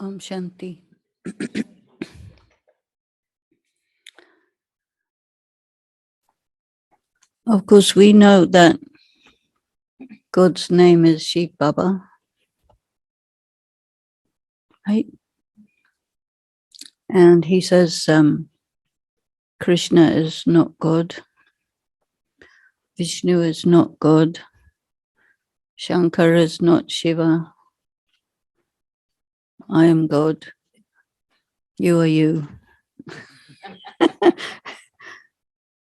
Shanti. Of course, we know that God's name is Shiv Baba, right? And he says Krishna is not God, Vishnu is not God, Shankar is not Shiva, I am God, you are you.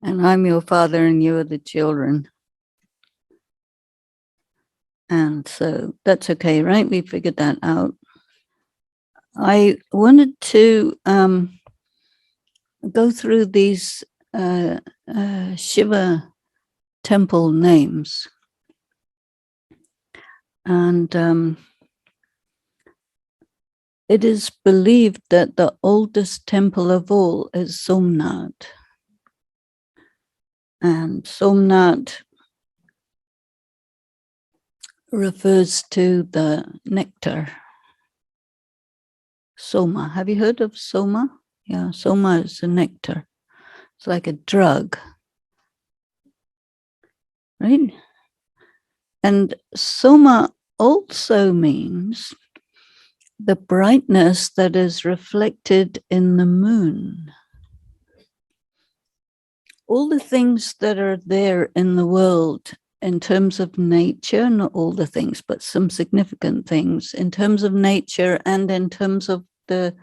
And I'm your father and you are the children. And so that's okay, right? We figured that out. I wanted to go through these Shiva temple names. And it is believed that the oldest temple of all is Somnath. And Somnath refers to the nectar. Soma. Have you heard of Soma? Yeah, Soma is a nectar. It's like a drug. Right? And Soma also means the brightness that is reflected in the moon. All the things that are there in the world in terms of nature, not all the things, but some significant things in terms of nature and in terms of the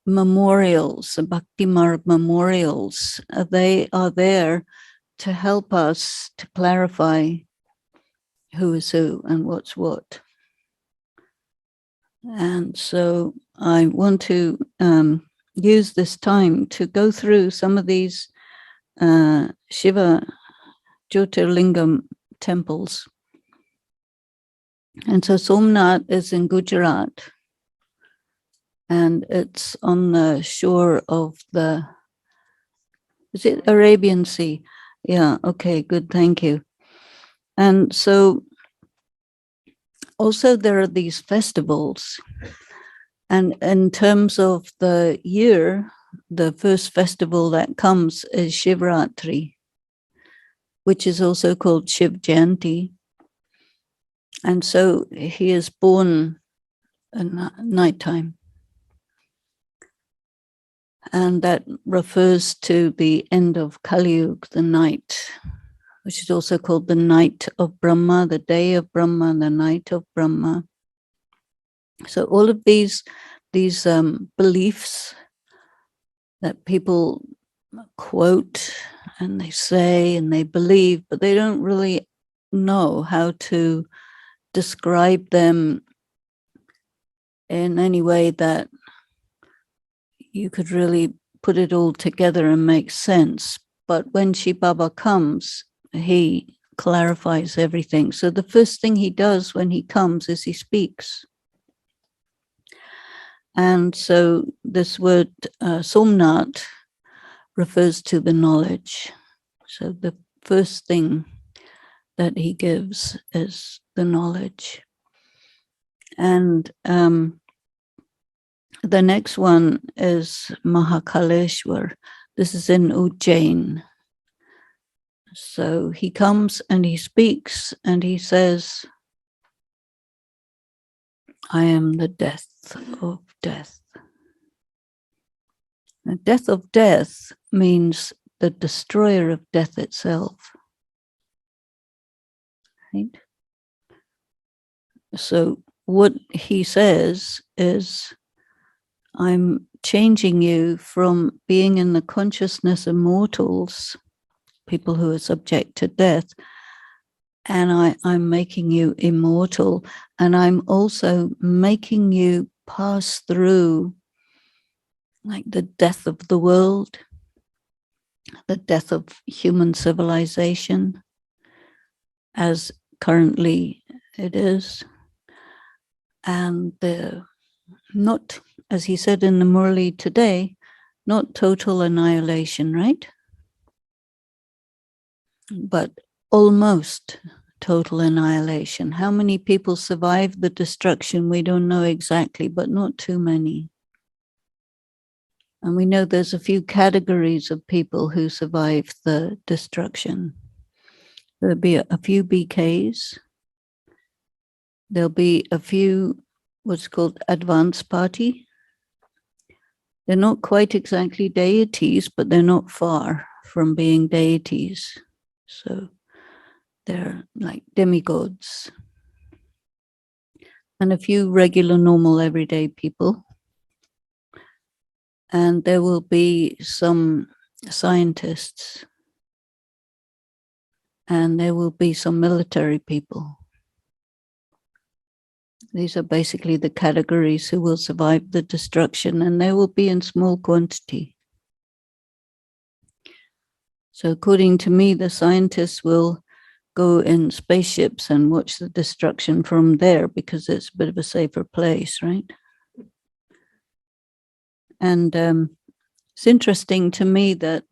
memorials, the Bhakti Marg memorials, they are there to help us to clarify who is who and what's what. And so I want to use this time to go through some of these Shiva Jyotirlingam temples. And so Somnath is in Gujarat, and it's on the shore of is it Arabian Sea? Yeah, okay, good, thank you. And so also there are these festivals, and in terms of the year, the first festival that comes is Shivratri, which is also called Shiv Jayanti. And so he is born at nighttime. And that refers to the end of Kali Yuga, the night, which is also called the night of Brahma, the day of Brahma, the night of Brahma. So all of these beliefs that people quote and they say and they believe, but they don't really know how to describe them in any way that you could really put it all together and make sense. But when Shiv Baba comes, he clarifies everything. So the first thing he does when he comes is he speaks. And so this word Somnath refers to the knowledge. So the first thing that he gives is the knowledge. And the next one is Mahakaleshwar. This is in Ujjain. So he comes and he speaks and he says, I am the death of death. The death of death means the destroyer of death itself. Right? So what he says is, I'm changing you from being in the consciousness of mortals, people who are subject to death, and I'm making you immortal, and I'm also making you pass through like the death of the world, the death of human civilization, as currently it is, and not, as he said in the Murli today, not total annihilation, right? But almost total annihilation. How many people survive the destruction? We don't know exactly, but not too many. And we know there's a few categories of people who survive the destruction. There'll be a few BKs. There'll be a few what's called advanced party. They're not quite exactly deities, but they're not far from being deities. So they're like demigods. And a few regular, normal, everyday people. And there will be some scientists. And there will be some military people. These are basically the categories who will survive the destruction, and they will be in small quantity. So according to me, the scientists will go in spaceships and watch the destruction from there because it's a bit of a safer place, right? And it's interesting to me that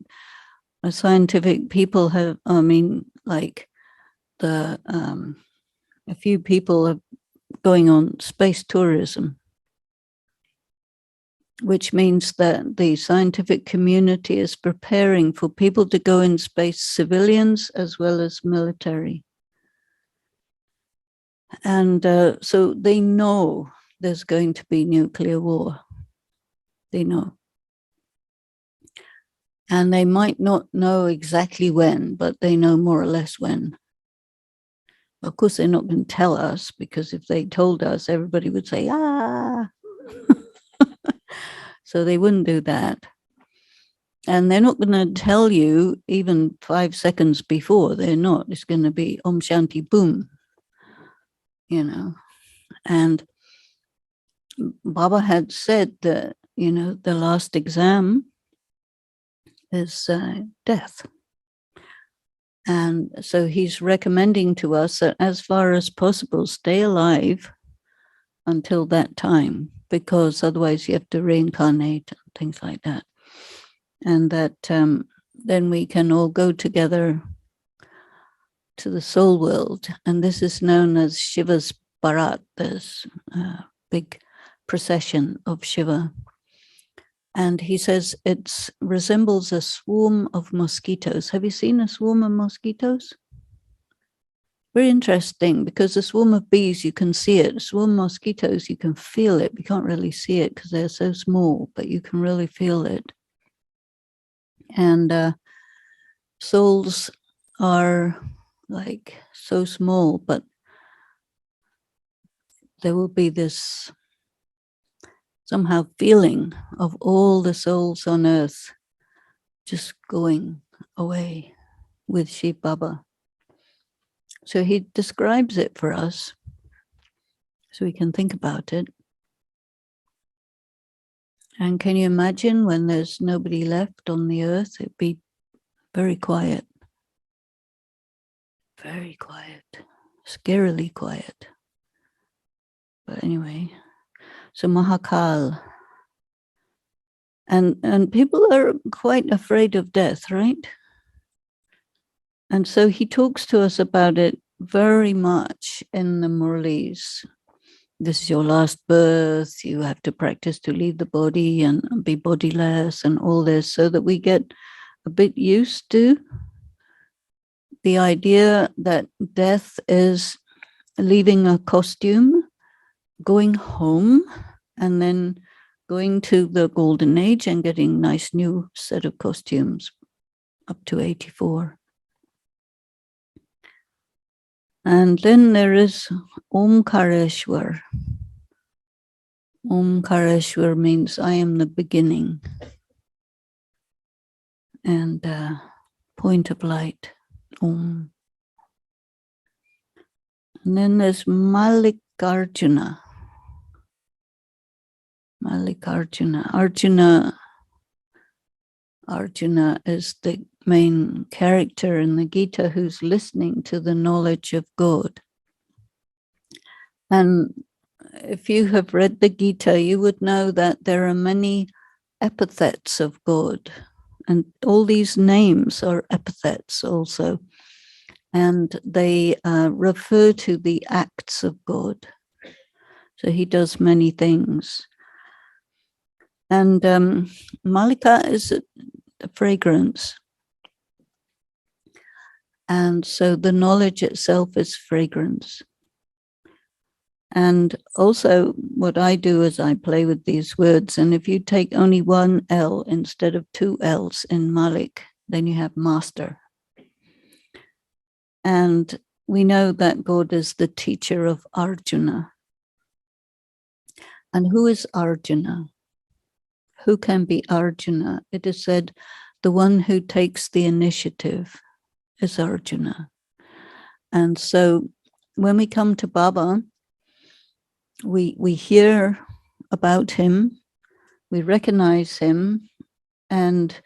scientific people have, like a few people are going on space tourism, which means that the scientific community is preparing for people to go in space, civilians as well as military. And so they know there's going to be nuclear war. They know. And they might not know exactly when, but they know more or less when. Of course, they're not going to tell us, because if they told us, everybody would say, ah. So they wouldn't do that. And they're not going to tell you even 5 seconds before. They're not. It's going to be Om Shanti Boom, you know. And Baba had said that, you know, the last exam is death. And so he's recommending to us that as far as possible, stay alive until that time, because otherwise you have to reincarnate and things like that. And that then we can all go together to the soul world. And this is known as Shiva's Bharat, this big procession of Shiva. And he says it resembles a swarm of mosquitoes. Have you seen a swarm of mosquitoes? Very interesting, because a swarm of bees, you can see it. A swarm of mosquitoes, you can feel it. You can't really see it because they're so small, but you can really feel it. And souls are like so small, but there will be this somehow feeling of all the souls on earth just going away with Shiv Baba. So he describes it for us so we can think about it. And can you imagine when there's nobody left on the earth? It'd be very quiet. Very quiet. Scarily quiet. But anyway, so Mahakal. And people are quite afraid of death, right? And so he talks to us about it very much in the Murlis. This is your last birth. You have to practice to leave the body and be bodiless and all this, so that we get a bit used to the idea that death is leaving a costume, going home, and then going to the golden age and getting a nice new set of costumes up to 84. And then there is Omkareshwar. Omkareshwar means I am the beginning and point of light. Om. And then there's Mallikarjuna. Mallikarjuna. Arjuna is the main character in the Gita who's listening to the knowledge of God. And if you have read the Gita, you would know that there are many epithets of God. And all these names are epithets also. and they refer to the acts of God. So he does many things. And Malika is a fragrance. And so the knowledge itself is fragrance. And also what I do is I play with these words. And if you take only one L instead of two L's in Malik, then you have master. And we know that God is the teacher of Arjuna. And who is Arjuna? Who can be Arjuna? It is said the one who takes the initiative is Arjuna. And so when we come to Baba, we hear about him, we recognize him, and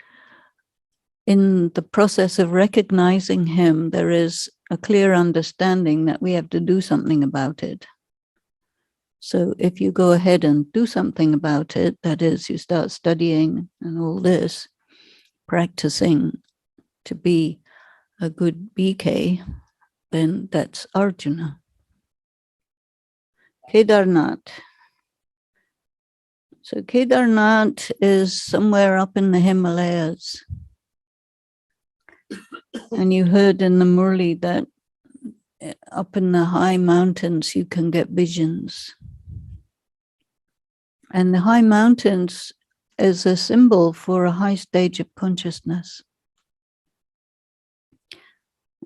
in the process of recognizing him, there is a clear understanding that we have to do something about it. So if you go ahead and do something about it, that is, you start studying and all this, practicing to be a good BK, then that's Arjuna. Kedarnath. So Kedarnath is somewhere up in the Himalayas. And you heard in the Murli that up in the high mountains you can get visions. And the high mountains is a symbol for a high stage of consciousness.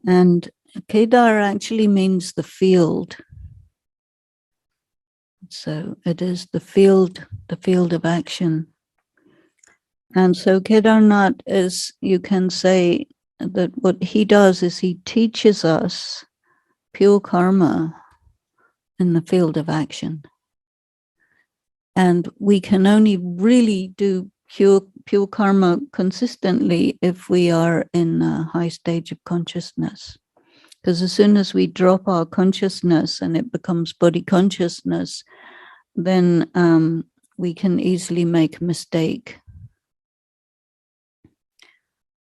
And Kedar actually means the field. So it is the field of action. And so Kedarnath is, you can say that what he does is he teaches us pure karma in the field of action. And we can only really do pure karma consistently if we are in a high stage of consciousness. Because as soon as we drop our consciousness and it becomes body consciousness, then we can easily make a mistake.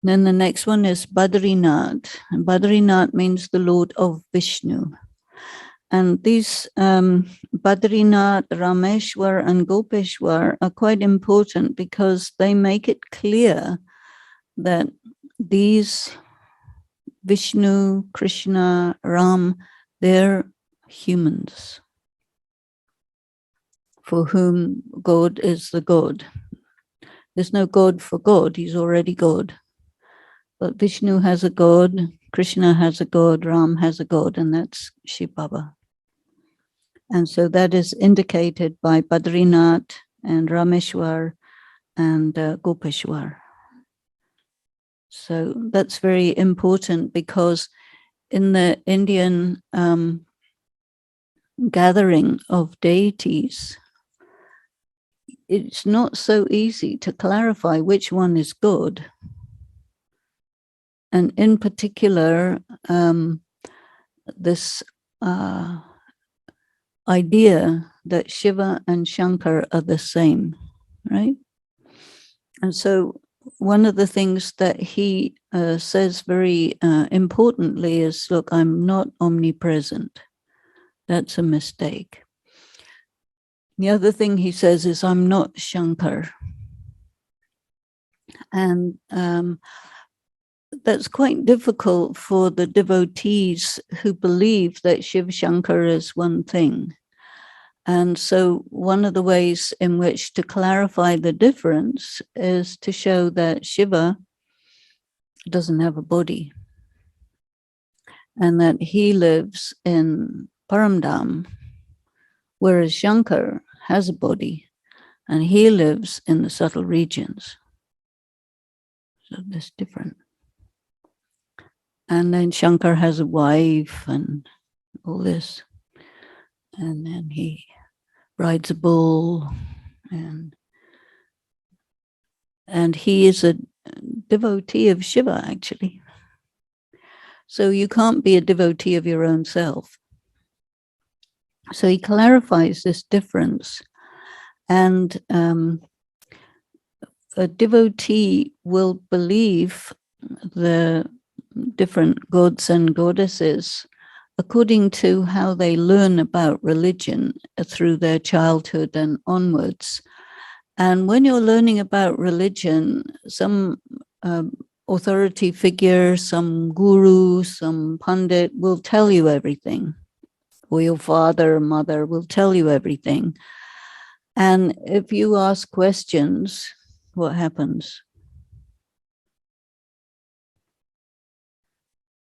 Then the next one is Badrinath. And Badrinath means the Lord of Vishnu. And these Badrinath, Rameshwar, and Gopeshwar are quite important because they make it clear that these Vishnu, Krishna, Ram, they're humans for whom God is the God. There's no God for God, he's already God. But Vishnu has a God, Krishna has a God, Ram has a God, and that's Shiv Baba. And so that is indicated by Badrinath and Rameshwar and Gopeshwar. So that's very important because in the Indian gathering of deities, it's not so easy to clarify which one is God. And in particular, this idea that Shiva and Shankar are the same, right? And so one of the things that he says very importantly is, look, I'm not omnipresent. That's a mistake. The other thing he says is, I'm not Shankar. And that's quite difficult for the devotees who believe that Shiv Shankar is one thing. And so one of the ways in which to clarify the difference is to show that Shiva doesn't have a body and that he lives in Paramdam, whereas Shankar has a body and he lives in the subtle regions. So that's different. And then Shankar has a wife and all this. And then he rides a bull and he is a devotee of Shiva, actually. So you can't be a devotee of your own self. So he clarifies this difference. And a devotee will believe the different gods and goddesses according to how they learn about religion through their childhood and onwards. And when you're learning about religion, some authority figure, some guru, some pundit will tell you everything, or your father or mother will tell you everything. And if you ask questions, what happens?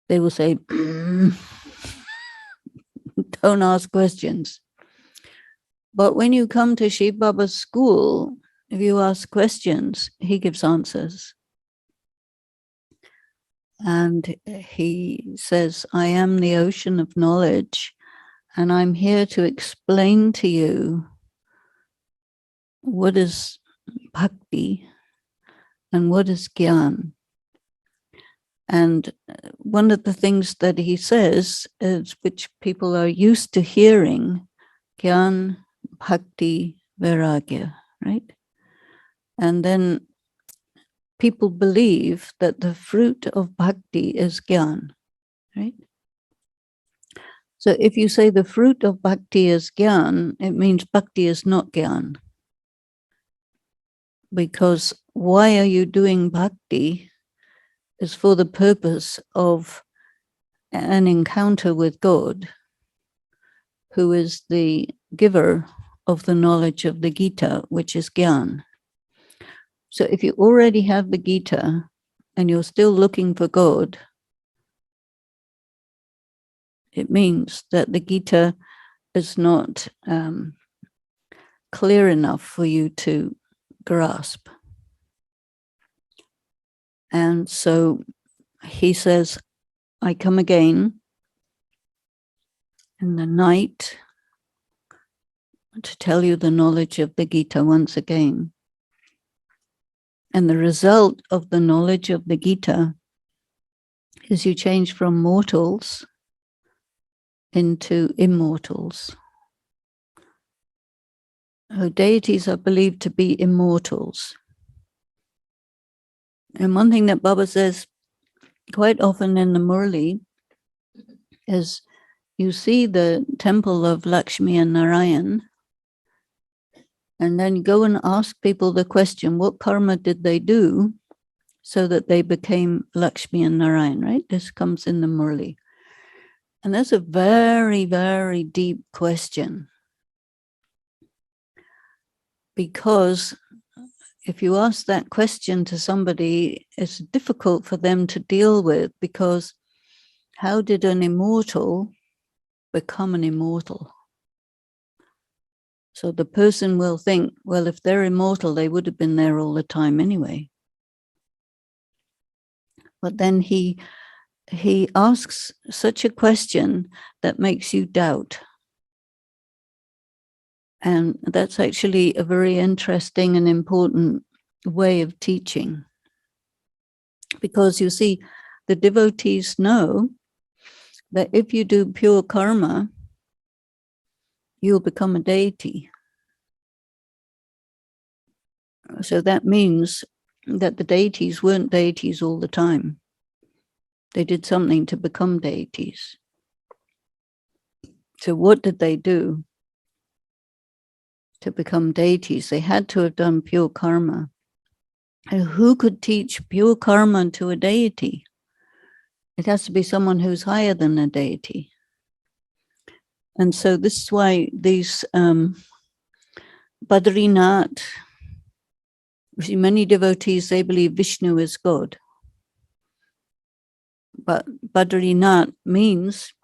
They will say, don't ask questions. But when you come to Shiv Baba's school, if you ask questions, he gives answers. And he says, I am the ocean of knowledge, and I'm here to explain to you what is Bhakti and what is Gyan. And one of the things that he says is, which people are used to hearing, Gyan, Bhakti, Vairagya, right? And then people believe that the fruit of Bhakti is Gyan, right? So if you say the fruit of Bhakti is Gyan, it means Bhakti is not Gyan. Because why are you doing Bhakti is for the purpose of an encounter with God, who is the giver of the knowledge of the Gita, which is Gyan. So if you already have the Gita and you're still looking for God, it means that the Gita is not clear enough for you to grasp. And so he says, I come again in the night to tell you the knowledge of the Gita once again. And the result of the knowledge of the Gita is you change from mortals into immortals. Deities are believed to be immortals. And one thing that Baba says quite often in the Murli is, you see the temple of Lakshmi and Narayan, and then go and ask people the question, what karma did they do so that they became Lakshmi and Narayan, right? This comes in the Murli. And that's a very, very deep question. Because if you ask that question to somebody, it's difficult for them to deal with, because how did an immortal become an immortal? So the person will think, well, if they're immortal, they would have been there all the time anyway. But then he asks such a question that makes you doubt. And that's actually a very interesting and important way of teaching. Because you see, the devotees know that if you do pure karma, you'll become a deity. So that means that the deities weren't deities all the time. They did something to become deities. So what did they do to become deities? They had to have done pure karma. And who could teach pure karma to a deity? It has to be someone who's higher than a deity. And so this is why these Badrinath, many devotees, they believe Vishnu is God. But Badrinath means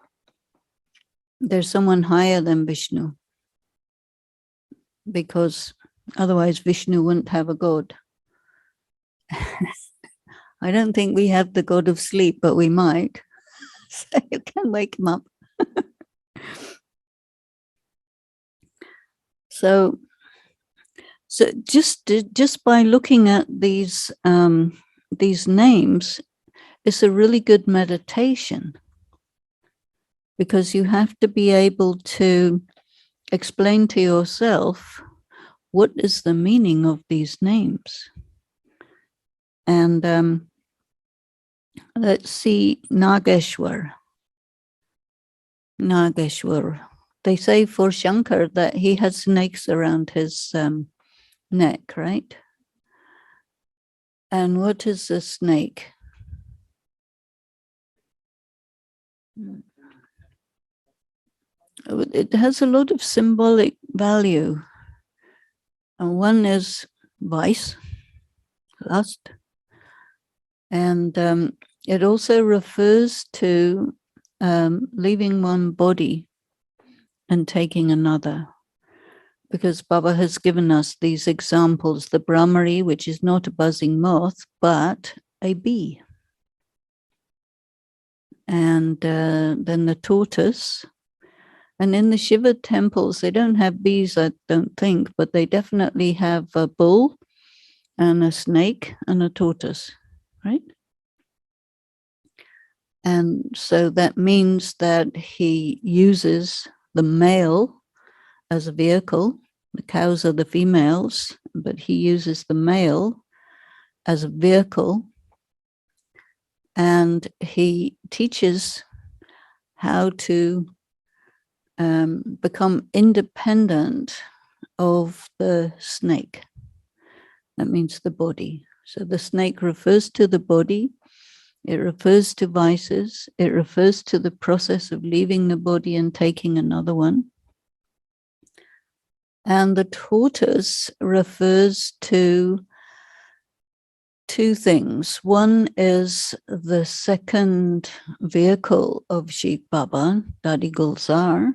there's someone higher than Vishnu, because otherwise Vishnu wouldn't have a god. I don't think we have the god of sleep, but we might. So you can wake him up. So just by looking at these names, it's a really good meditation, because you have to be able to explain to yourself what is the meaning of these names. And Let's see, Nageshwar. Nageshwar. They say for Shankar that he had snakes around his neck, right? And what is a snake? It has a lot of symbolic value. And one is vice, lust. And it also refers to leaving one body and taking another. Because Baba has given us these examples, the Brahmari, which is not a buzzing moth, but a bee. And then the tortoise. And in the Shiva temples, they don't have bees, I don't think, but they definitely have a bull and a snake and a tortoise, right? And so that means that he uses the male as a vehicle. The cows are the females, but he uses the male as a vehicle. And he teaches how to become independent of the snake. That means the body. So the snake refers to the body. It refers to vices. It refers to the process of leaving the body and taking another one. And the tortoise refers to two things. One is the second vehicle of Shiv Baba, Dadi Gulzar.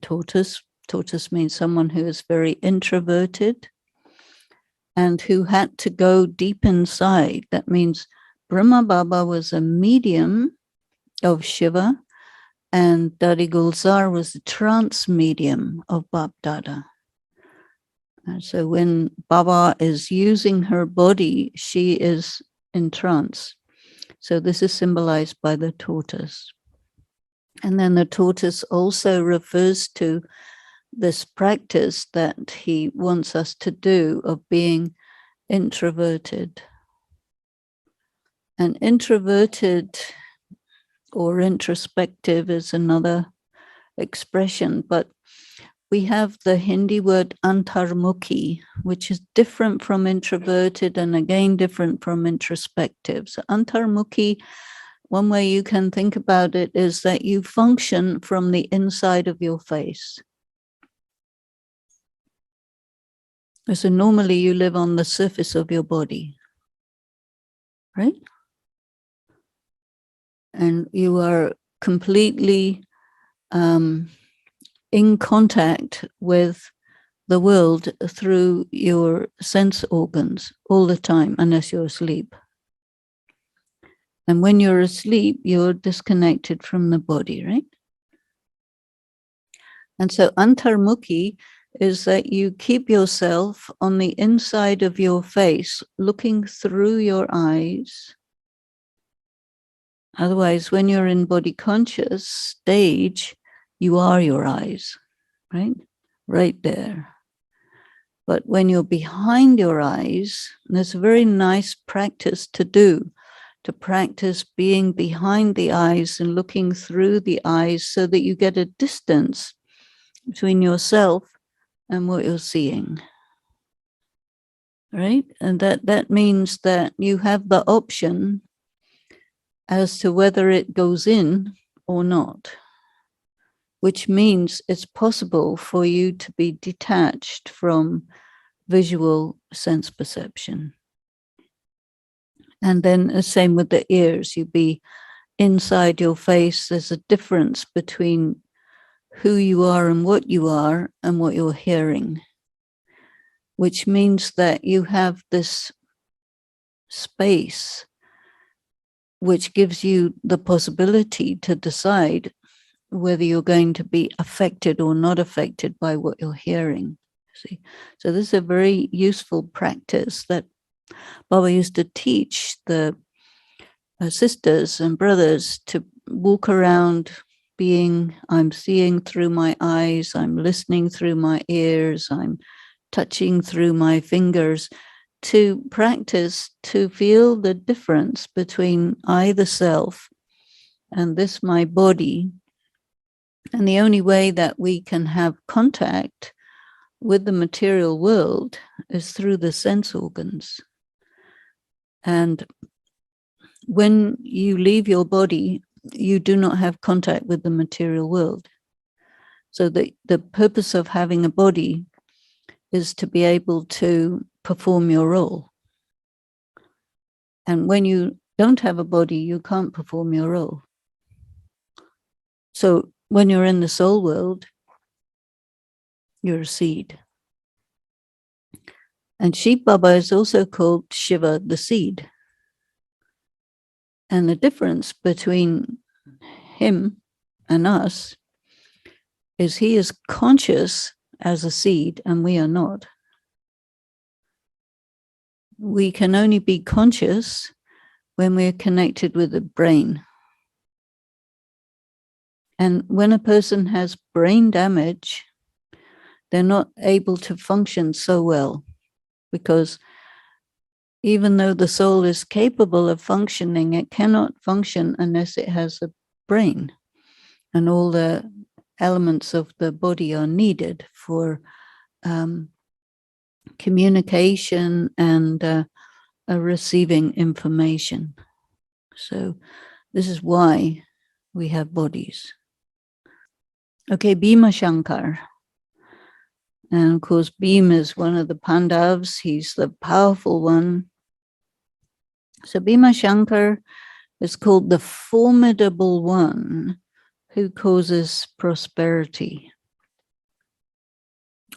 Tortoise means someone who is very introverted and who had to go deep inside. That means Brahma Baba was a medium of Shiva, and Dadi Gulzar was a trance medium of Bab Dada. And so when Baba is using her body, she is in trance. So this is symbolized by the tortoise. And then the tortoise also refers to this practice that he wants us to do of being introverted. And introverted or introspective is another expression, but we have the Hindi word Antarmukhi, which is different from introverted and again different from introspective. So Antarmukhi, one way you can think about it is that you function from the inside of your face. So normally you live on the surface of your body, right? And you are completely in contact with the world through your sense organs all the time, unless you're asleep. And when you're asleep, you're disconnected from the body, right? And so Antarmukhi is that you keep yourself on the inside of your face, looking through your eyes. Otherwise, when you're in body conscious stage, you are your eyes, right? Right there. But when you're behind your eyes, and it's a very nice practice to do, to practice being behind the eyes and looking through the eyes so that you get a distance between yourself and what you're seeing. Right? And that means that you have the option as to whether it goes in or not, which means it's possible for you to be detached from visual sense perception. And then the same with the ears, you be inside your face. There's a difference between who you are and what you're hearing, which means that you have this space which gives you the possibility to decide whether you're going to be affected or not affected by what you're hearing. See, so this is a very useful practice that Baba used to teach the sisters and brothers to walk around being, I'm seeing through my eyes, I'm listening through my ears, I'm touching through my fingers, to practice to feel the difference between I, the self, and this, my body. And the only way that we can have contact with the material world is through the sense organs. And when you leave your body, you do not have contact with the material world. So the purpose of having a body is to be able to perform your role. And when you don't have a body, you can't perform your role. So when you're in the soul world, you're a seed. And Shiv Baba is also called Shiva, the seed. And the difference between him and us is he is conscious as a seed and we are not. We can only be conscious when we're connected with the brain. And when a person has brain damage, they're not able to function so well, because even though the soul is capable of functioning, it cannot function unless it has a brain. And all the elements of the body are needed for communication and receiving information. So this is why we have bodies. Okay, Bhima Shankar. And of course, Bhima is one of the Pandavas. He's the powerful one. So Bhima Shankar is called the formidable one who causes prosperity.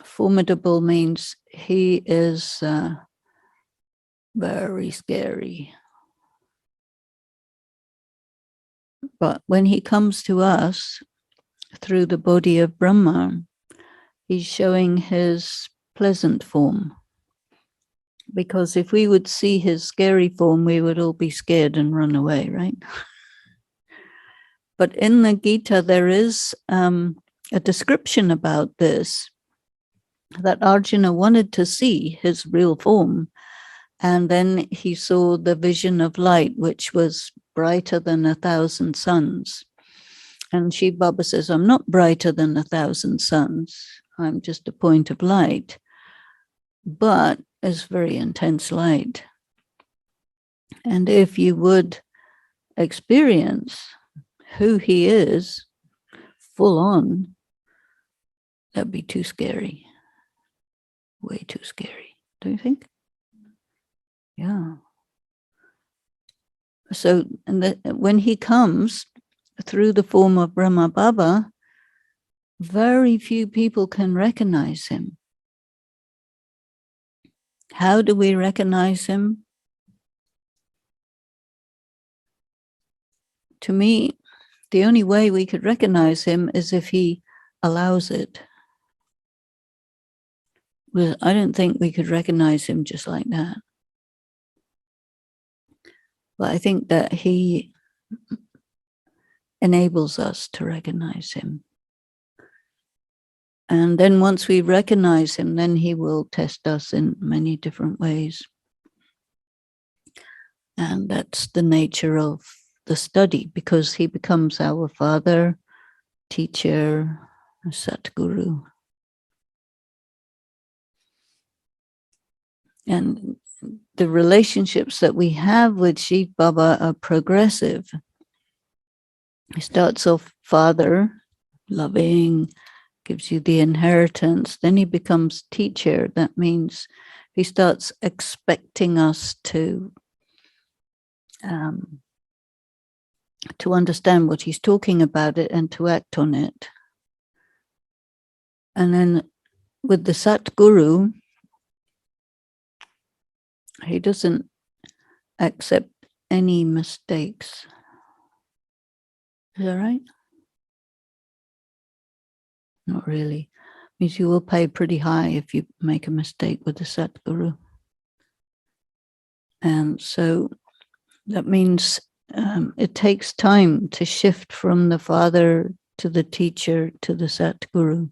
Formidable means he is very scary. But when he comes to us through the body of Brahma, he's showing his pleasant form. Because if we would see his scary form, we would all be scared and run away, right? But in the Gita, there is a description about this, that Arjuna wanted to see his real form. And then he saw the vision of light, which was brighter than 1,000 suns. And Shiva Baba says, I'm not brighter than 1,000 suns. I'm just a point of light. But it's very intense light. And if you would experience who he is full on, that'd be too scary. Way too scary, don't you think? Yeah. So when he comes through the form of Brahma Baba, very few people can recognize him. How do we recognize him? To me, the only way we could recognize him is if he allows it. Well, I don't think we could recognize him just like that. But I think that he enables us to recognize him. And then once we recognize him, then he will test us in many different ways. And that's the nature of the study, because he becomes our father, teacher, Satguru. And the relationships that we have with Shiva Baba are progressive. He starts off father, loving, gives you the inheritance. Then he becomes teacher. That means he starts expecting us to understand what he's talking about it and to act on it. And then with the Satguru, he doesn't accept any mistakes. Is that right? Not really. Means you will pay pretty high if you make a mistake with the Satguru. And so that means it takes time to shift from the father to the teacher to the Satguru.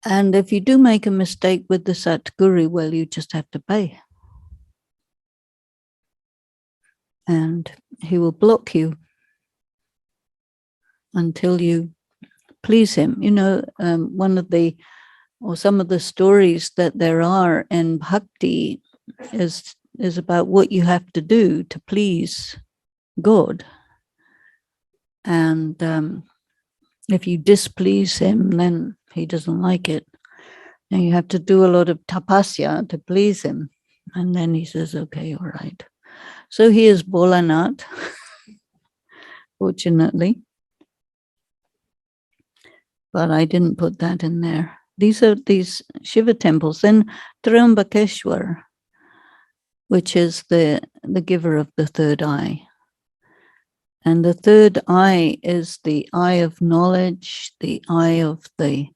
And if you do make a mistake with the Satguru, well, you just have to pay. And he will block you until you please him. You know, some of the stories that there are in Bhakti is about what you have to do to please God. And if you displease him, then he doesn't like it. And you have to do a lot of tapasya to please him. And then he says, okay, all right. So he is Bholanat, fortunately. But I didn't put that in there. These are these Shiva temples. Then Triambakeshwar, which is the giver of the third eye. And the third eye is the eye of knowledge, the eye of the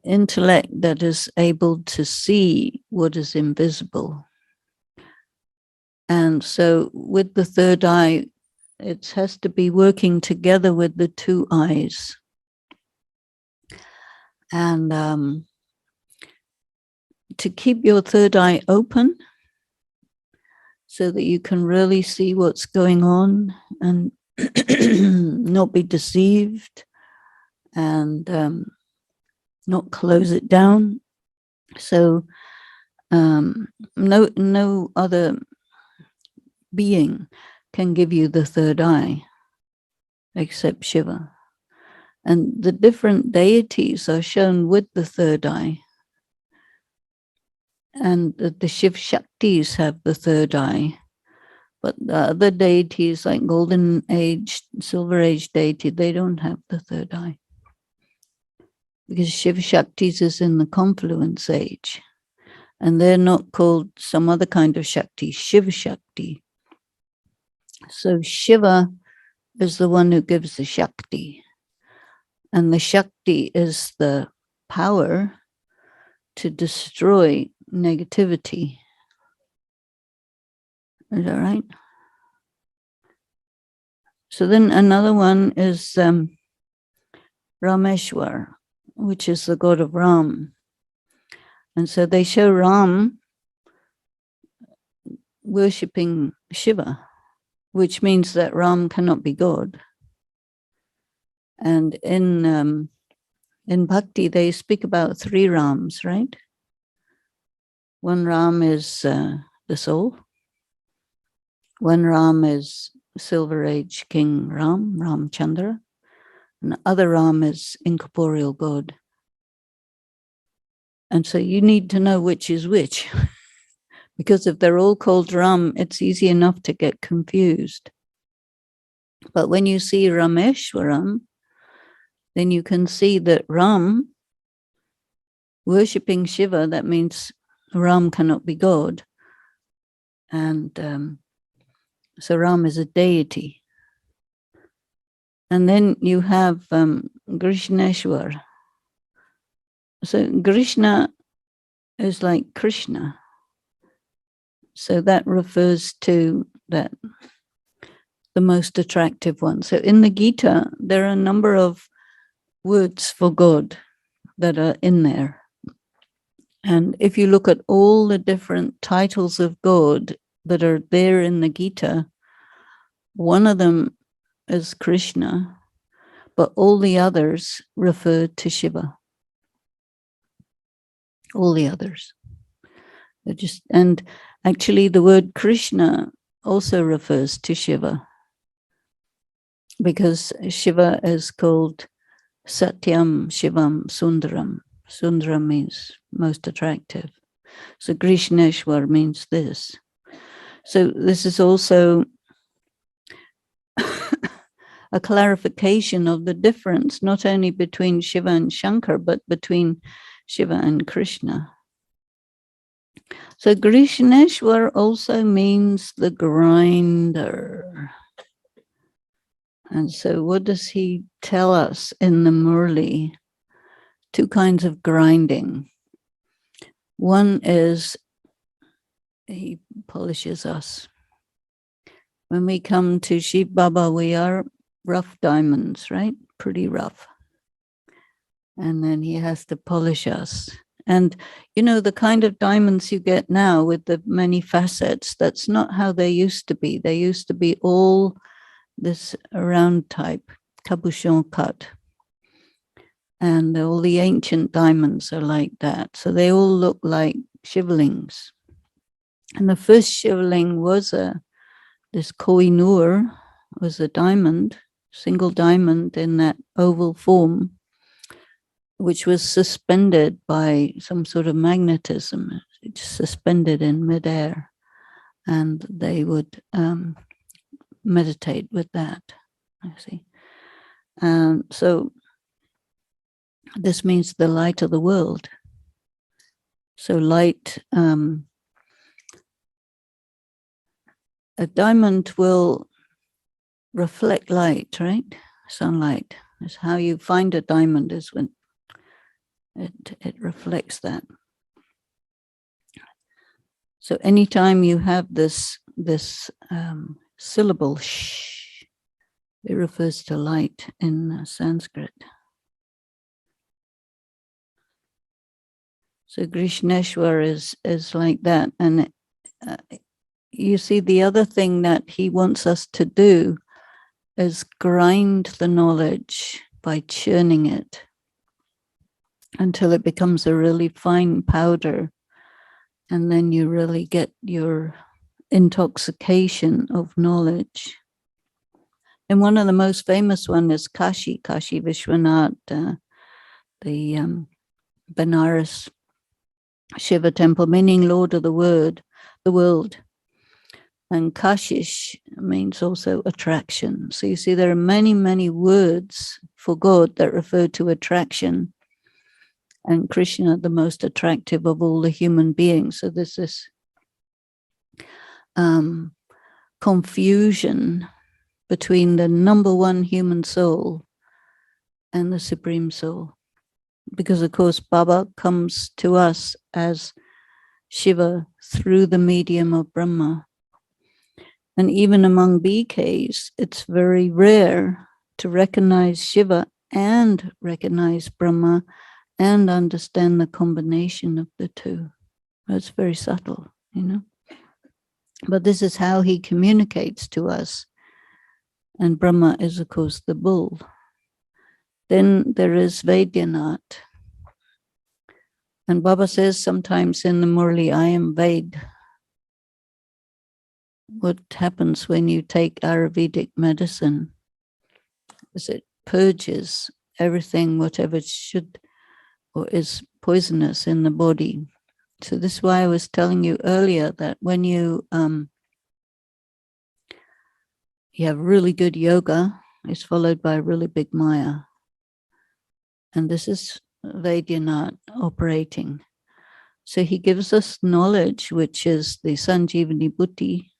intellect that is able to see what is invisible. And so with the third eye, it has to be working together with the two eyes. And to keep your third eye open so that you can really see what's going on and not be deceived and not close it down. So no other being can give you the third eye except Shiva. And the different deities are shown with the third eye. And the Shiv Shaktis have the third eye. But the other deities like Golden Age, Silver Age deity, they don't have the third eye. Because Shiv Shaktis is in the confluence age. And they're not called some other kind of Shakti, Shiv Shakti. So Shiva is the one who gives the Shakti. And the Shakti is the power to destroy negativity. Is that right? So then another one is Rameshwar, which is the god of Ram. And so they show Ram worshipping Shiva, which means that Ram cannot be God. And in Bhakti, they speak about three Rams, right? One Ram is the soul. One Ram is Silver Age King Ram, Ramchandra. And the other Ram is incorporeal God. And so you need to know which is which. Because if they're all called Ram, it's easy enough to get confused. But when you see Rameshwaram, then you can see that Ram, worshipping Shiva, that means Ram cannot be God. And so Ram is a deity. And then you have Grishneshwar. So Krishna is like Krishna. So that refers to that, the most attractive one. So in the Gita, there are a number of words for God that are in there. And if you look at all the different titles of God that are there in the Gita, one of them is Krishna, but all the others refer to Shiva. All the others. And actually the word Krishna also refers to Shiva, because Shiva is called Satyam Shivam Sundaram. Sundaram means most attractive. So Grishneshwar means this. So this is also a clarification of the difference, not only between Shiva and Shankar, but between Shiva and Krishna. So Grishneshwar also means the grinder. And so what does he tell us in the Murli? Two kinds of grinding. One is he polishes us. When we come to Shiv Baba, we are rough diamonds, right? Pretty rough. and then he has to polish us. And, you know, the kind of diamonds you get now with the many facets, that's not how they used to be. They used to be all this round type, cabochon cut. And all the ancient diamonds are like that. So they all look like shivalings. And the first shivaling was this Koh-i-Noor, was a diamond, single diamond in that oval form, which was suspended by some sort of magnetism. It's suspended in midair, and they would meditate with that. I see. So this means the light of the world. So light, a diamond will reflect light, right? Sunlight. That's how you find a diamond, is when it reflects that. So anytime you have this syllable sh, it refers to light in Sanskrit. So Grishneshwar is like that. And you see, the other thing that he wants us to do is grind the knowledge by churning it until it becomes a really fine powder. And then you really get your intoxication of knowledge. And one of the most famous one is Kashi Vishwanath, the Benares Shiva temple, meaning Lord of the world. And Kashish means also attraction. So you see, there are many, many words for God that refer to attraction. And Krishna, the most attractive of all the human beings. So there's this confusion between the number one human soul and the Supreme Soul. Because, of course, Baba comes to us as Shiva through the medium of Brahma. And even among BKs, it's very rare to recognize Shiva and recognize Brahma and understand the combination of the two. That's very subtle, you know. But this is how he communicates to us. And Brahma is, of course, the bull. Then there is Vaidyanath. And Baba says sometimes in the Murli, I am Vaid. What happens when you take Ayurvedic medicine is it purges everything, whatever should or is poisonous in the body. So this is why I was telling you earlier that when you have really good yoga, it's followed by really big Maya. And this is Vaidyanath operating. So he gives us knowledge, which is the Sanjeevani Buddhi,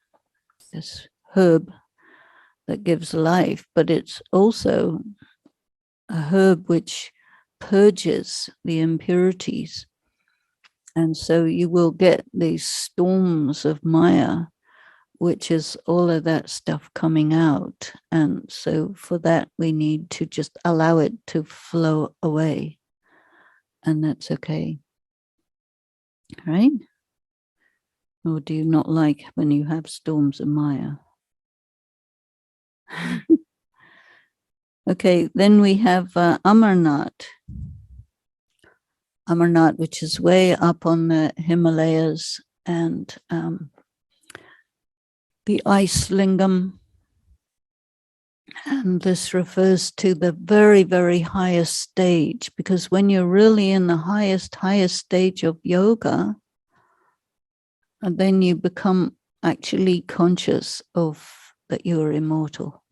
this herb that gives life, but it's also a herb which purges the impurities. And so you will get these storms of Maya, which is all of that stuff coming out. And so for that, we need to just allow it to flow away. And that's okay. Right? Or do you not like when you have storms of Maya? Okay, then we have Amarnath. Amarnath, which is way up on the Himalayas, and the ice lingam. And this refers to the very, very highest stage, because when you're really in the highest stage of yoga, and then you become actually conscious of that you're immortal.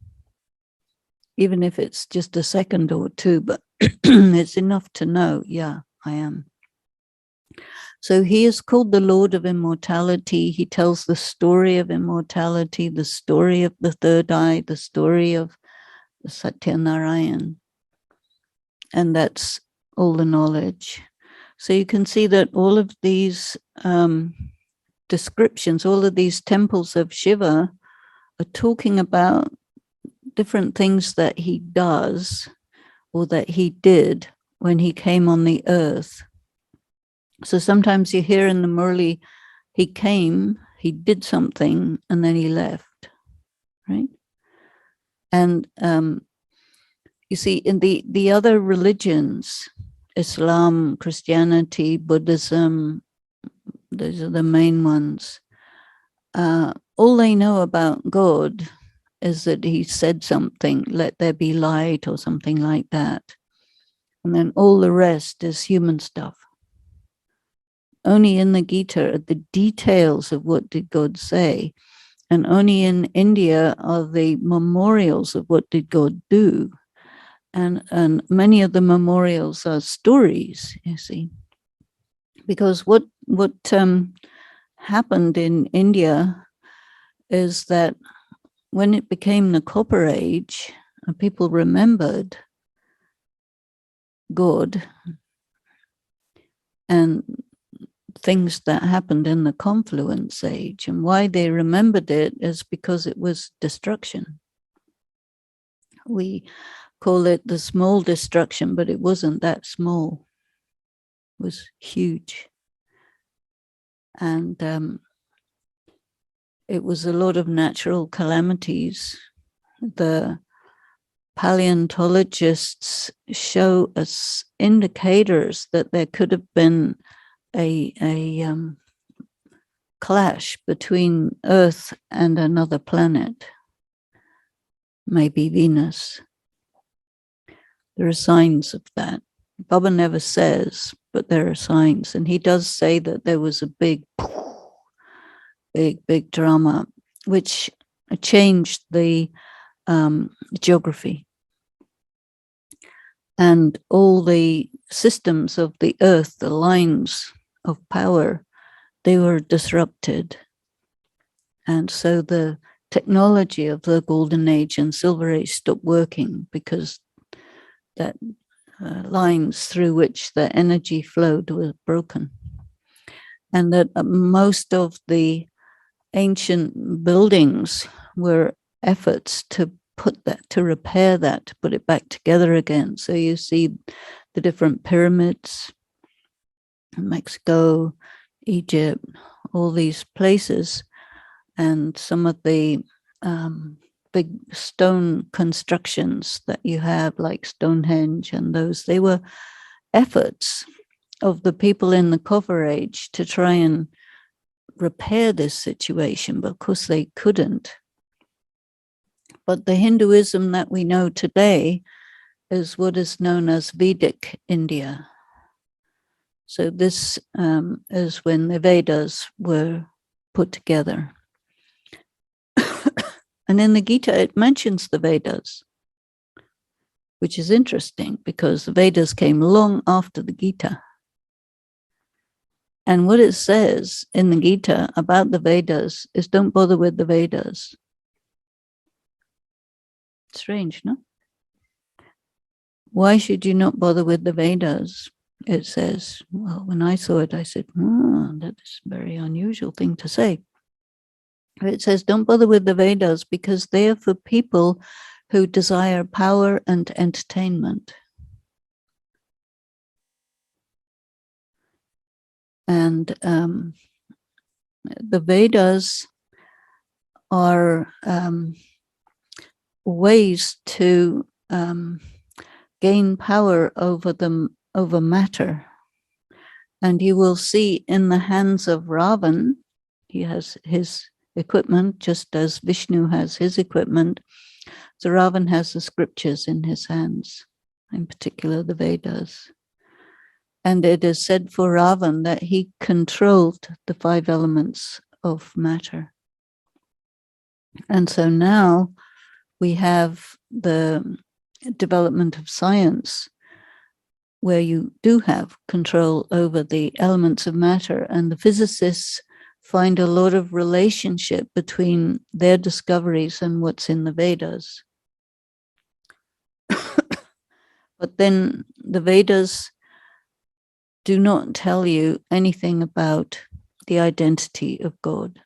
Even if it's just a second or two, but it's enough to know, yeah, I am. So he is called the Lord of Immortality. He tells the story of immortality, the story of the third eye, the story of the Satyanarayan. And that's all the knowledge. So you can see that all of these descriptions, all of these temples of Shiva are talking about different things that he does or that he did when he came on the earth. So sometimes you hear in the Murli, he came, he did something, and then he left, right? And you see, in the other religions, Islam, Christianity, Buddhism, those are the main ones. All they know about God is that he said something, let there be light or something like that. And then all the rest is human stuff. Only in the Gita are the details of what did God say. And only in India are the memorials of what did God do. And many of the memorials are stories, you see. Because what happened in India is that when it became the Copper Age, people remembered God and things that happened in the Confluence Age. And why they remembered it is because it was destruction. We call it the small destruction, but it wasn't that small. It was huge. And it was a lot of natural calamities. The paleontologists show us indicators that there could have been a clash between Earth and another planet, maybe Venus. There are signs of that. Baba never says, but there are signs. And he does say that there was a big drama, which changed the geography. And all the systems of the earth, the lines of power, they were disrupted. And so the technology of the Golden Age and Silver Age stopped working because that lines through which the energy flowed were broken. And that most of the ancient buildings were efforts to put that, to repair that, to put it back together again. So you see the different pyramids in Mexico, Egypt, all these places, and some of the big stone constructions that you have, like Stonehenge and those, they were efforts of the people in the Copper Age to try and repair this situation, but of course they couldn't. But the Hinduism that we know today is what is known as Vedic India. So this is when the Vedas were put together. And in the Gita, it mentions the Vedas, which is interesting because the Vedas came long after the Gita. And what it says in the Gita about the Vedas is don't bother with the Vedas. Strange, no? Why should you not bother with the Vedas? It says, well, when I saw it, I said, that is a very unusual thing to say. It says, don't bother with the Vedas because they are for people who desire power and entertainment. And the Vedas are ways to gain power over matter. And you will see in the hands of Ravan, he has his equipment, just as Vishnu has his equipment. So Ravan has the scriptures in his hands, in particular the Vedas. And it is said for Ravan that he controlled the 5 elements of matter. And so now we have the development of science where you do have control over the elements of matter, and the physicists find a lot of relationship between their discoveries and what's in the Vedas. But then the Vedas do not tell you anything about the identity of God.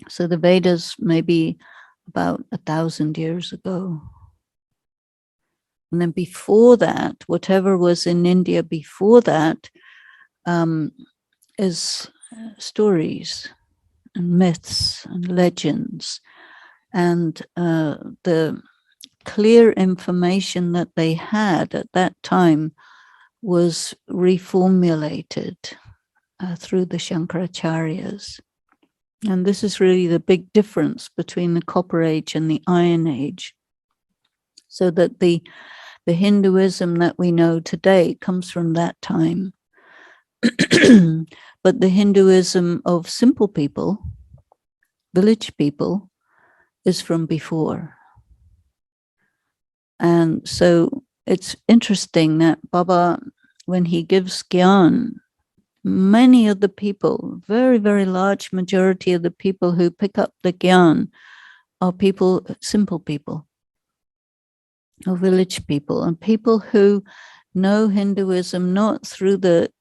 So the Vedas may be about 1,000 years ago. And then before that, whatever was in India before that is stories and myths and legends. And the clear information that they had at that time was reformulated through the Shankaracharyas. And this is really the big difference between the Copper Age and the Iron Age. So that the Hinduism that we know today comes from that time. But the Hinduism of simple people, village people, is from before. And so it's interesting that Baba, when he gives Gyan, many of the people, very, very large majority of the people who pick up the Gyan are people, simple people, or village people, and people who know Hinduism not through the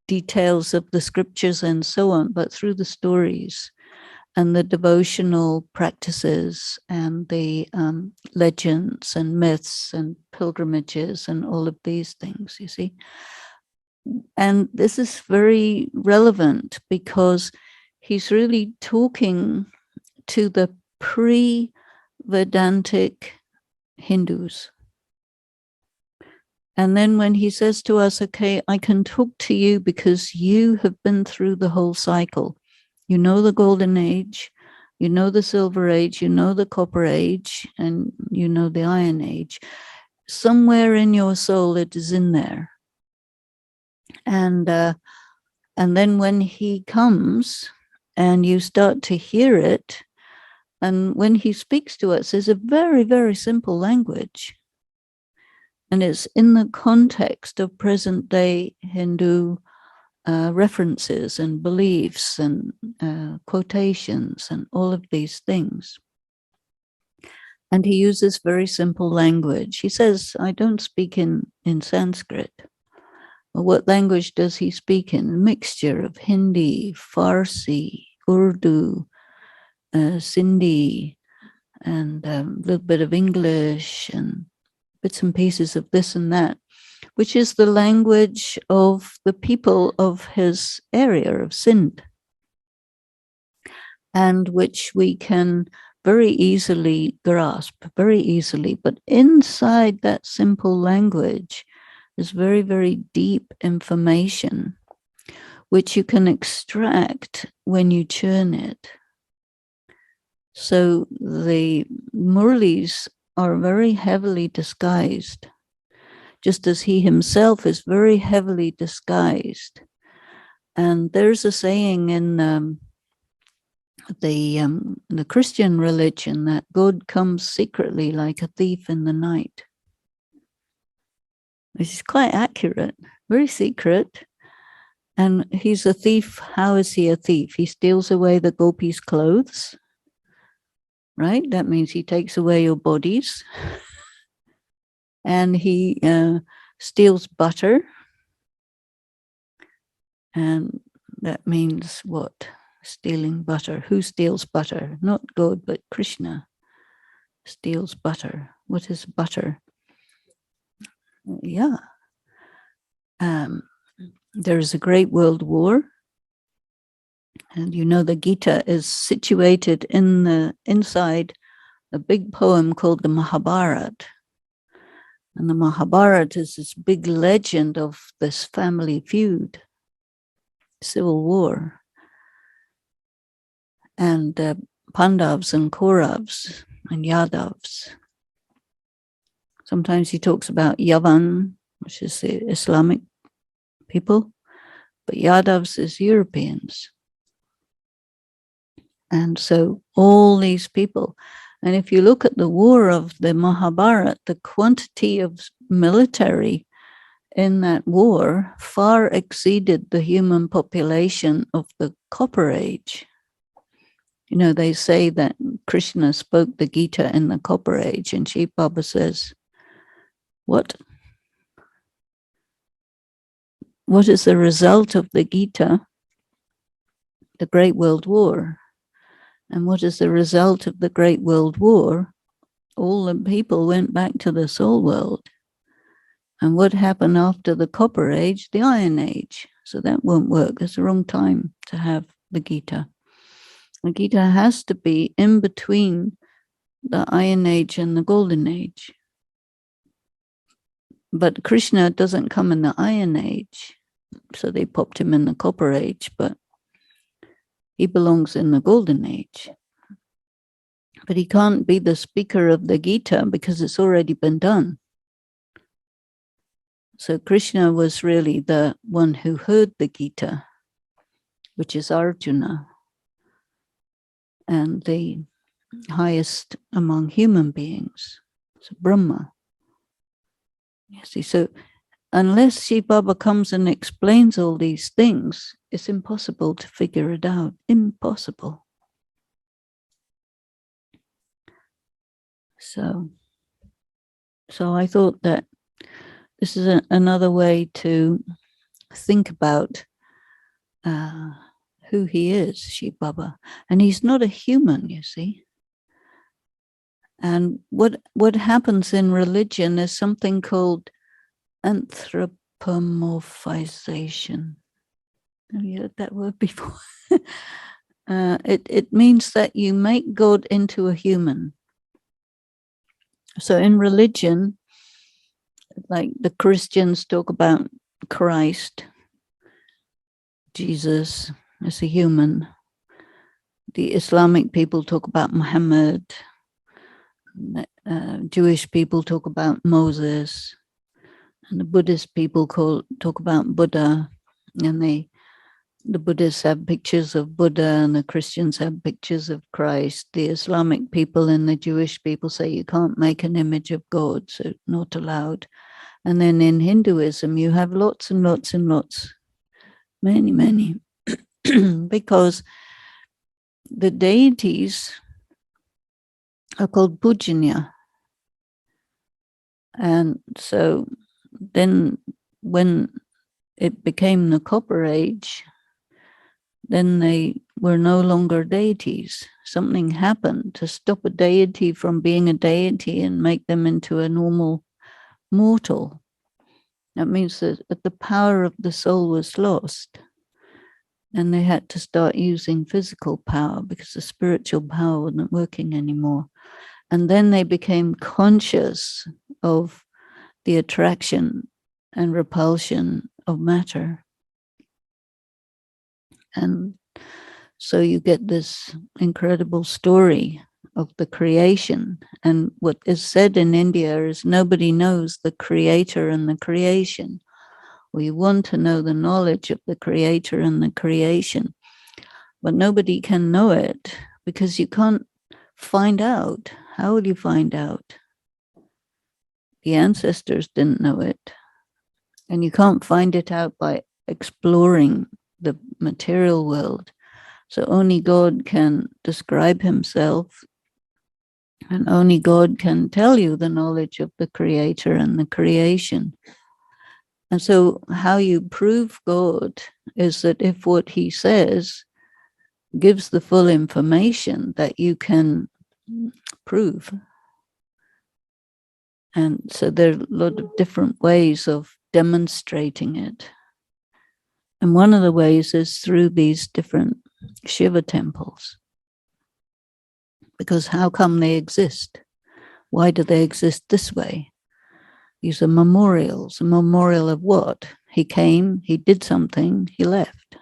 details of the scriptures and so on, but through the stories and the devotional practices and the legends and myths and pilgrimages and all of these things, you see. And this is very relevant because he's really talking to the pre-Vedantic Hindus. And then when he says to us, okay, I can talk to you because you have been through the whole cycle. You know the Golden Age, you know the Silver Age, you know the Copper Age, and you know the Iron Age. Somewhere in your soul it is in there. And then when he comes and you start to hear it, and when he speaks to us, it's a very, very simple language. And it's in the context of present day Hindu references and beliefs and quotations and all of these things. And he uses very simple language. He says, I don't speak in Sanskrit. Well, what language does he speak in? A mixture of Hindi, Farsi, Urdu, Sindhi, and a little bit of English and bits and pieces of this and that, which is the language of the people of his area of Sindh, and which we can very easily grasp, very easily. But inside that simple language is very, very deep information, which you can extract when you churn it. So the Murlis are very heavily disguised, just as he himself is very heavily disguised. And there's a saying in the Christian religion that God comes secretly like a thief in the night, which is quite accurate, very secret. And he's a thief. How is he a thief? He steals away the gopis' clothes, right? That means he takes away your bodies. And he steals butter. And that means what? Stealing butter. Who steals butter? Not God, but Krishna steals butter. What is butter? Yeah. There's a great world war. And you know the Gita is situated inside a big poem called the Mahabharata. And the Mahabharata is this big legend of this family feud, civil war. And Pandavs and Kauravs and Yadavs. Sometimes he talks about Yavan, which is the Islamic people, but Yadavs is Europeans. And so all these people, and if you look at the war of the Mahabharata, the quantity of military in that war far exceeded the human population of the Copper Age. You know, they say that Krishna spoke the Gita in the Copper Age, and Shiva Baba says, what? What is the result of the Gita? The Great World War. And what is the result of the Great World War? All the people went back to the soul world. And what happened after the Copper Age? The Iron Age. So that won't work. It's the wrong time to have the Gita. The Gita has to be in between the Iron Age and the Golden Age. But Krishna doesn't come in the Iron Age. So they popped him in the Copper Age, but he belongs in the Golden Age. But he can't be the speaker of the Gita because it's already been done. So Krishna was really the one who heard the Gita, which is Arjuna, and the highest among human beings. So Brahma. You see, so unless Shiva Baba comes and explains all these things, it's impossible to figure it out. Impossible. So I thought that this is another way to think about who he is, Shiva Baba. And he's not a human, you see. And what happens in religion is something called anthropomorphization. Have you heard that word before? It means that you make God into a human. So in religion, like the Christians talk about Christ, Jesus as a human. The Islamic people talk about Muhammad. Jewish people talk about Moses. And the Buddhist people talk about Buddha. And the Buddhists have pictures of Buddha and the Christians have pictures of Christ. The Islamic people and the Jewish people say you can't make an image of God, so not allowed. And then in Hinduism, you have lots and lots and lots, many, because the deities are called pujanya. And so then when it became the Copper Age, then they were no longer deities. Something happened to stop a deity from being a deity and make them into a normal mortal. That means that the power of the soul was lost. And they had to start using physical power because the spiritual power wasn't working anymore. And then they became conscious of the attraction and repulsion of matter. And so you get this incredible story of the creation. And what is said in India is nobody knows the creator and the creation. We want to know the knowledge of the creator and the creation, but nobody can know it because you can't find out. How will you find out? The ancestors didn't know it, and you can't find it out by exploring the material world. So only God can describe himself, and only God can tell you the knowledge of the creator and the creation. And so how you prove God is that if what he says gives the full information that you can prove. And so there are a lot of different ways of demonstrating it. And one of the ways is through these different Shiva temples. Because how come they exist? Why do they exist this way? These are memorials. A memorial of what? He came, he did something, he left.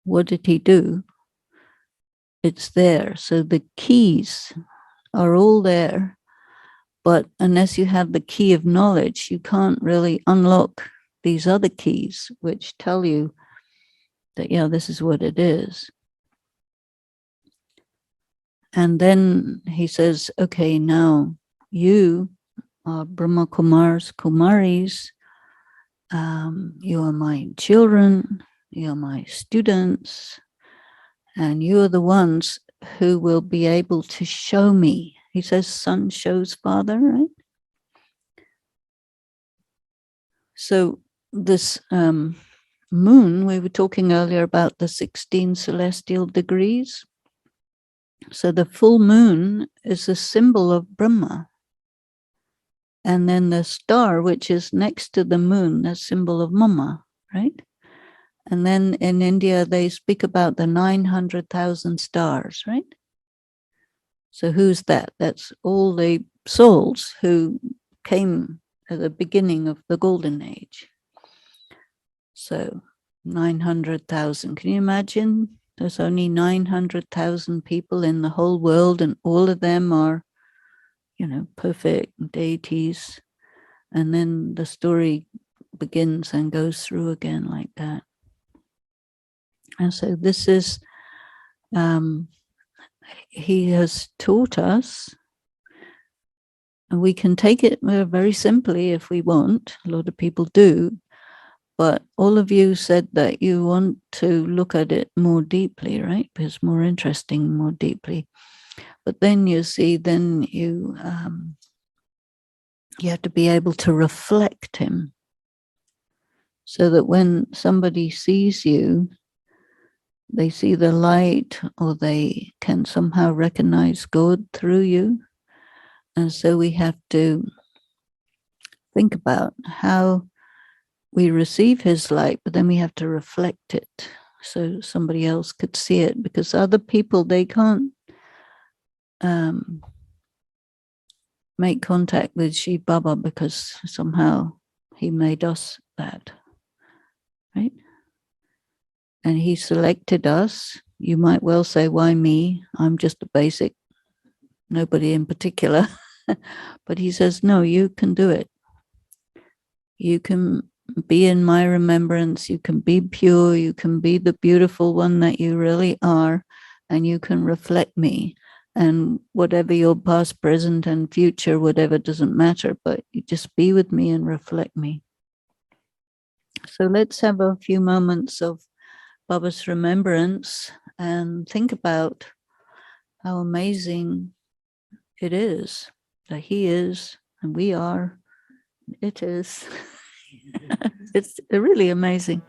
What did he do? It's there. So the keys are all there. But unless you have the key of knowledge, you can't really unlock these other keys, which tell you that, yeah, this is what it is. And then he says, okay, now you are Brahma Kumars, Kumaris. You are my children. You are my students. And you are the ones who will be able to show me. He says, son shows father, right? So this moon, we were talking earlier about the 16 celestial degrees. So the full moon is a symbol of Brahma. And then the star, which is next to the moon, the symbol of Mama, right? And then in India, they speak about the 900,000 stars, right? So who's that? That's all the souls who came at the beginning of the golden age. So 900,000. Can you imagine? There's only 900,000 people in the whole world, and all of them are, perfect deities. And then the story begins and goes through again like that. And so this is, he has taught us, and we can take it very simply if we want. A lot of people do. But all of you said that you want to look at it more deeply, right? Because more interesting, more deeply. But then you see, then you have to be able to reflect him, so that when somebody sees you, they see the light, or they can somehow recognize God through you. And so we have to think about how we receive his light, but then we have to reflect it so somebody else could see it, because other people, they can't make contact with Shiva Baba because somehow he made us that, right? And he selected us. You might well say, why me? I'm just a basic, nobody in particular. But he says, no, you can do it. You can be in my remembrance. You can be pure. You can be the beautiful one that you really are. And you can reflect me. And whatever your past, present, and future, whatever, doesn't matter. But you just be with me and reflect me. So let's have a few moments of Baba's remembrance and think about how amazing it is that he is and we are. It is. It's really amazing.